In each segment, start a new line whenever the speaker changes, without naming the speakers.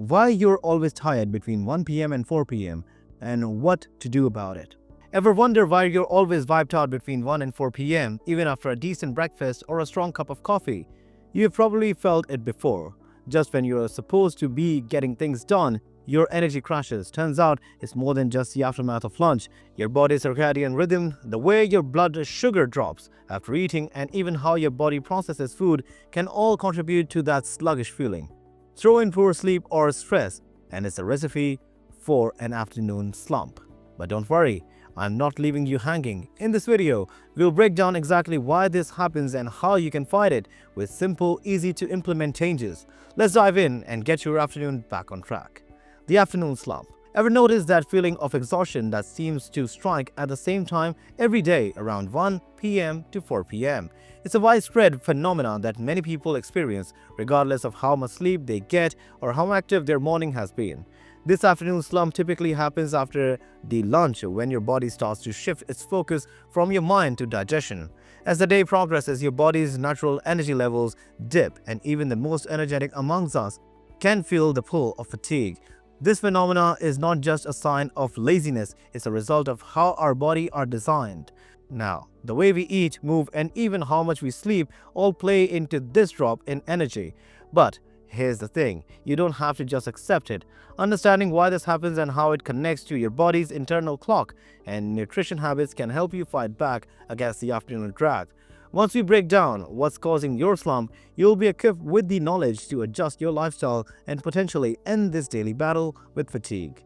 why you're always tired between 1 p.m. and 4 p.m. and what to do about it. Ever wonder why you're always wiped out between 1 and 4 p.m. even after a decent breakfast or a strong cup of coffee? You've probably felt it before. Just when you're supposed to be getting things done, your energy crashes. Turns out it's more than just the aftermath of lunch. Your body's circadian rhythm, the way your blood sugar drops after eating, and even how your body processes food can all contribute to that sluggish feeling. Throw in poor sleep or stress, and it's a recipe for an afternoon slump. But don't worry, I'm not leaving you hanging. In this video, we'll break down exactly why this happens and how you can fight it with simple, easy to implement changes. Let's dive in and get your afternoon back on track. The afternoon slump. Ever notice that feeling of exhaustion that seems to strike at the same time every day around 1 p.m. to 4 p.m.? It's a widespread phenomenon that many people experience regardless of how much sleep they get or how active their morning has been. This afternoon slump typically happens after the lunch when your body starts to shift its focus from your mind to digestion. As the day progresses, your body's natural energy levels dip, and even the most energetic amongst us can feel the pull of fatigue. This phenomenon is not just a sign of laziness, it's a result of how our bodies are designed. Now, the way we eat, move, and even how much we sleep all play into this drop in energy. But here's the thing, you don't have to just accept it. Understanding why this happens and how it connects to your body's internal clock and nutrition habits can help you fight back against the afternoon drag. Once we break down what's causing your slump, you'll be equipped with the knowledge to adjust your lifestyle and potentially end this daily battle with fatigue.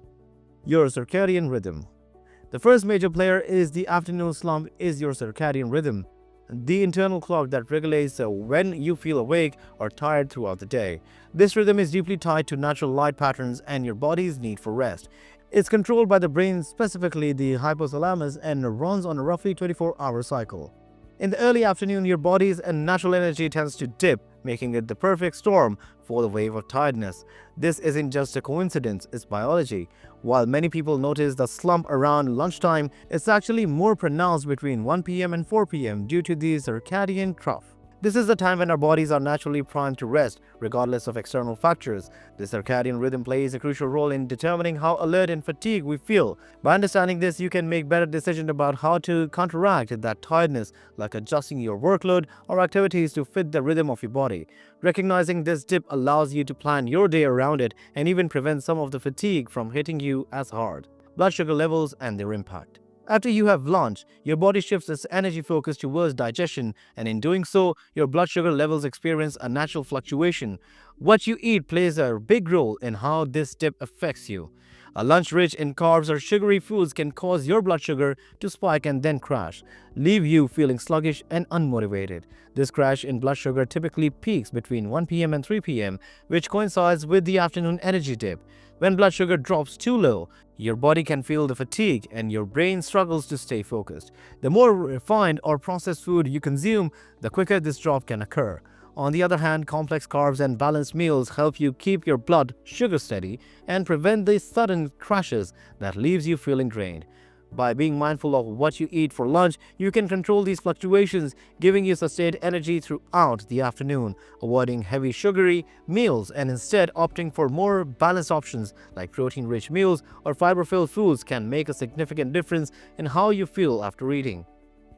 Your circadian rhythm. The first major player is the afternoon slump is your circadian rhythm, the internal clock that regulates when you feel awake or tired throughout the day. This rhythm is deeply tied to natural light patterns and your body's need for rest. It's controlled by the brain, specifically the hypothalamus, and runs on a roughly 24-hour cycle. In the early afternoon, your body's natural energy tends to dip, making it the perfect storm for the wave of tiredness. This isn't just a coincidence, it's biology. While many people notice the slump around lunchtime, it's actually more pronounced between 1 p.m. and 4 p.m. due to the circadian trough. This is the time when our bodies are naturally primed to rest, regardless of external factors. The circadian rhythm plays a crucial role in determining how alert and fatigued we feel. By understanding this, you can make better decisions about how to counteract that tiredness, like adjusting your workload or activities to fit the rhythm of your body. Recognizing this dip allows you to plan your day around it and even prevent some of the fatigue from hitting you as hard. Blood sugar levels and their impact. After you have lunch, your body shifts its energy focus towards digestion, and in doing so, your blood sugar levels experience a natural fluctuation. What you eat plays a big role in how this dip affects you. A lunch rich in carbs or sugary foods can cause your blood sugar to spike and then crash, leave you feeling sluggish and unmotivated. This crash in blood sugar typically peaks between 1 p.m. and 3 p.m., which coincides with the afternoon energy dip. When blood sugar drops too low, your body can feel the fatigue and your brain struggles to stay focused. The more refined or processed food you consume, the quicker this drop can occur. On the other hand, complex carbs and balanced meals help you keep your blood sugar steady and prevent the sudden crashes that leaves you feeling drained. By being mindful of what you eat for lunch, you can control these fluctuations, giving you sustained energy throughout the afternoon, avoiding heavy sugary meals and instead opting for more balanced options like protein-rich meals or fiber-filled foods can make a significant difference in how you feel after eating.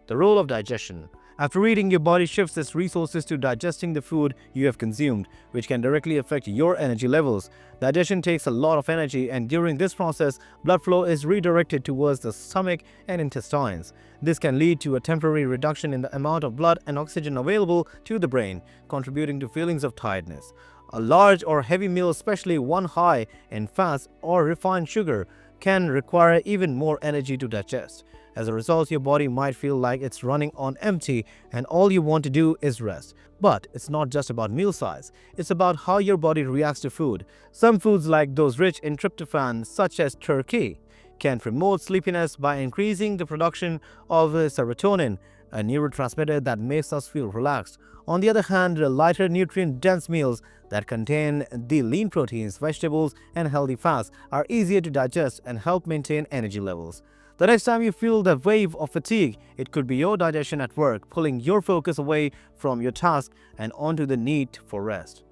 The role of digestion. After eating, your body shifts its resources to digesting the food you have consumed, which can directly affect your energy levels. Digestion takes a lot of energy, and during this process, blood flow is redirected towards the stomach and intestines. This can lead to a temporary reduction in the amount of blood and oxygen available to the brain, contributing to feelings of tiredness. A large or heavy meal, especially one high in fats or refined sugar, can require even more energy to digest. As a result, your body might feel like it's running on empty and all you want to do is rest. But it's not just about meal size, it's about how your body reacts to food. Some foods, like those rich in tryptophan, such as turkey, can promote sleepiness by increasing the production of serotonin, a neurotransmitter that makes us feel relaxed. On the other hand, lighter nutrient-dense meals that contain the lean proteins, vegetables, and healthy fats are easier to digest and help maintain energy levels. The next time you feel the wave of fatigue, it could be your digestion at work, pulling your focus away from your task and onto the need for rest.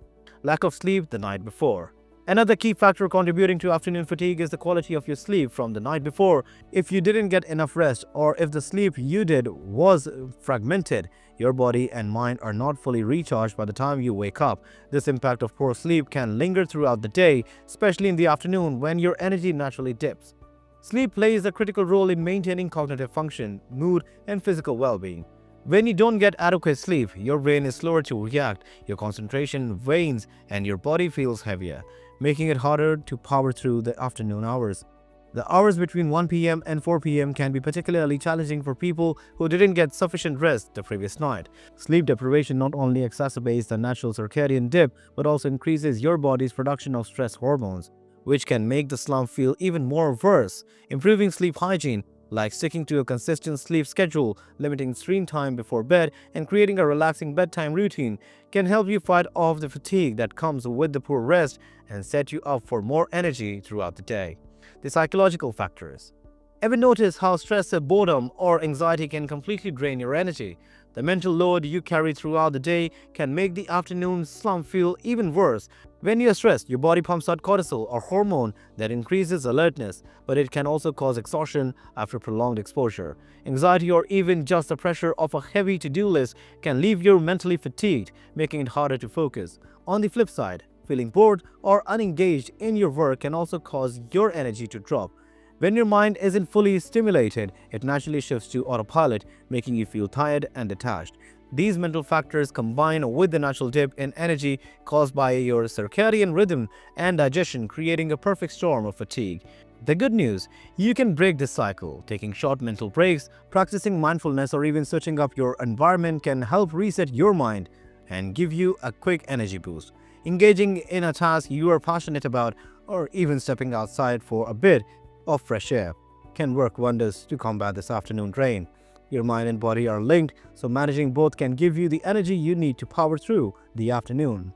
Lack of sleep the night before. Another key factor contributing to afternoon fatigue is the quality of your sleep from the night before. If you didn't get enough rest, or if the sleep you did was fragmented, your body and mind are not fully recharged by the time you wake up. This impact of poor sleep can linger throughout the day, especially in the afternoon when your energy naturally dips. Sleep plays a critical role in maintaining cognitive function, mood, and physical well-being. When you don't get adequate sleep, your brain is slower to react, your concentration wanes, and your body feels heavier, making it harder to power through the afternoon hours. The hours between 1 p.m. and 4 p.m. can be particularly challenging for people who didn't get sufficient rest the previous night. Sleep deprivation not only exacerbates the natural circadian dip, but also increases your body's production of stress hormones, which can make the slump feel even more worse. Improving sleep hygiene, like sticking to a consistent sleep schedule, limiting screen time before bed, and creating a relaxing bedtime routine, can help you fight off the fatigue that comes with the poor rest and set you up for more energy throughout the day. The psychological factors. Ever notice how stress, boredom, or anxiety can completely drain your energy? The mental load you carry throughout the day can make the afternoon slump feel even worse. When you're stressed, your body pumps out cortisol, a hormone that increases alertness, but it can also cause exhaustion after prolonged exposure. Anxiety, or even just the pressure of a heavy to-do list, can leave you mentally fatigued, making it harder to focus. On the flip side, feeling bored or unengaged in your work can also cause your energy to drop. When your mind isn't fully stimulated, it naturally shifts to autopilot, making you feel tired and detached. These mental factors combine with the natural dip in energy caused by your circadian rhythm and digestion, creating a perfect storm of fatigue. The good news, you can break this cycle. Taking short mental breaks, practicing mindfulness, or even switching up your environment can help reset your mind and give you a quick energy boost. Engaging in a task you are passionate about, or even stepping outside for a bit of fresh air, can work wonders to combat this afternoon drain. Your mind and body are linked, so managing both can give you the energy you need to power through the afternoon.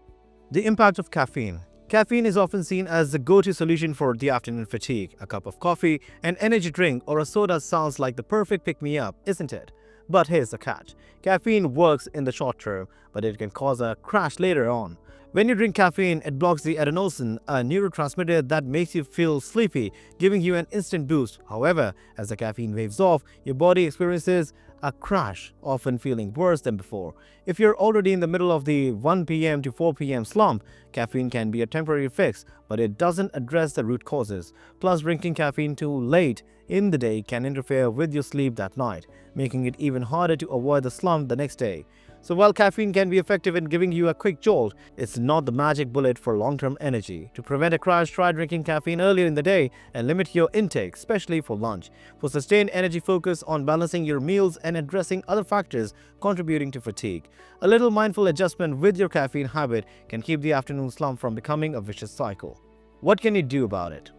The impact of caffeine. Caffeine is often seen as the go-to solution for the afternoon fatigue. A cup of coffee, an energy drink, or a soda sounds like the perfect pick-me-up, isn't it? But here's the catch. Caffeine works in the short term, but it can cause a crash later on. When you drink caffeine, it blocks the adenosine, a neurotransmitter that makes you feel sleepy, giving you an instant boost. However, as the caffeine waves off, your body experiences a crash, often feeling worse than before. If you're already in the middle of the 1 p.m. to 4 p.m. slump, caffeine can be a temporary fix, but it doesn't address the root causes. Plus, drinking caffeine too late in the day can interfere with your sleep that night, making it even harder to avoid the slump the next day. So while caffeine can be effective in giving you a quick jolt, it's not the magic bullet for long-term energy. To prevent a crash, try drinking caffeine earlier in the day and limit your intake, especially for lunch. For sustained energy, focus on balancing your meals and addressing other factors contributing to fatigue. A little mindful adjustment with your caffeine habit can keep the afternoon slump from becoming a vicious cycle. What can you do about it?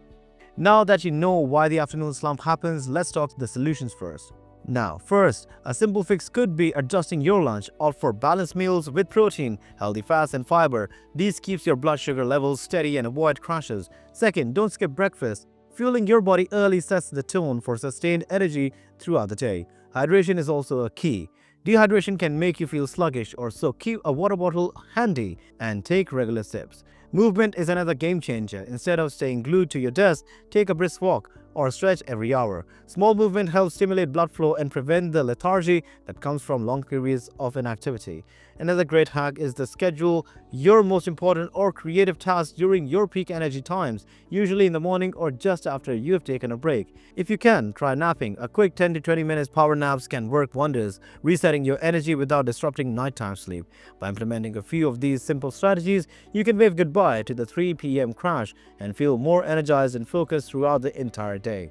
Now that you know why the afternoon slump happens, let's talk the solutions first. Now, first, a simple fix could be adjusting your lunch. Opt for balanced meals with protein, healthy fats, and fiber. These keeps your blood sugar levels steady and avoid crashes. Second, don't skip breakfast. Fueling your body early sets the tone for sustained energy throughout the day. Hydration is also a key. Dehydration can make you feel sluggish, so keep a water bottle handy and take regular sips. Movement is another game changer. Instead of staying glued to your desk, take a brisk walk or stretch every hour. Small movement helps stimulate blood flow and prevent the lethargy that comes from long periods of inactivity. Another great hack is to schedule your most important or creative tasks during your peak energy times, usually in the morning or just after you have taken a break. If you can, try napping. A quick 10 to 20 minutes power naps can work wonders, resetting your energy without disrupting nighttime sleep. By implementing a few of these simple strategies, you can wave goodbye to the 3 p.m. crash and feel more energized and focused throughout the entire day.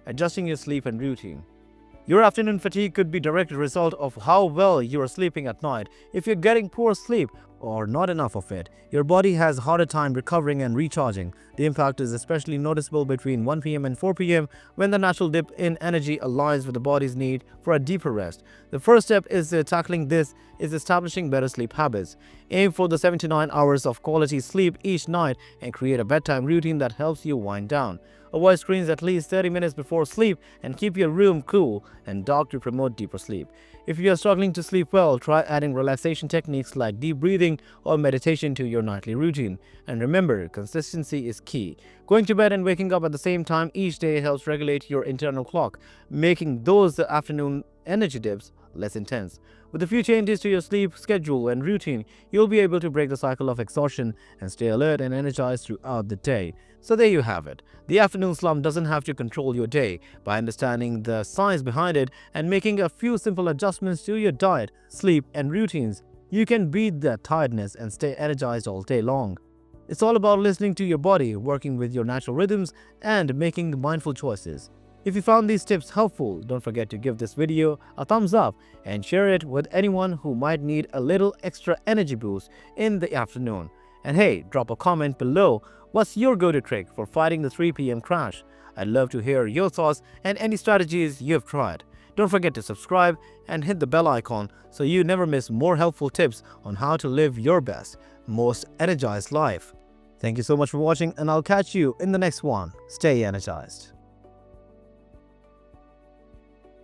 Adjusting your sleep and routine. Your afternoon fatigue could be a direct result of how well you are sleeping at night. If you're getting poor sleep or not enough of it, your body has a harder time recovering and recharging. The impact is especially noticeable between 1 p.m. and 4 p.m. when the natural dip in energy aligns with the body's need for a deeper rest. The first step is tackling this is establishing better sleep habits. Aim for the 7 to 9 hours of quality sleep each night and create a bedtime routine that helps you wind down. Avoid screens at least 30 minutes before sleep and keep your room cool and dark to promote deeper sleep. If you are struggling to sleep well, try adding relaxation techniques like deep breathing or meditation to your nightly routine. And remember, consistency is key. Going to bed and waking up at the same time each day helps regulate your internal clock, making those afternoon energy dips less intense. With a few changes to your sleep schedule and routine, you'll be able to break the cycle of exhaustion and stay alert and energized throughout the day. So there you have it. The afternoon slump doesn't have to control your day. By understanding the science behind it and making a few simple adjustments to your diet, sleep, and routines, you can beat that tiredness and stay energized all day long. It's all about listening to your body, working with your natural rhythms, and making mindful choices. If you found these tips helpful, don't forget to give this video a thumbs up and share it with anyone who might need a little extra energy boost in the afternoon. And hey, drop a comment below. What's your go-to trick for fighting the 3 p.m. crash? I'd love to hear your thoughts and any strategies you've tried. Don't forget to subscribe and hit the bell icon so you never miss more helpful tips on how to live your best, most energized life. Thank you so much for watching, and I'll catch you in the next one. Stay energized.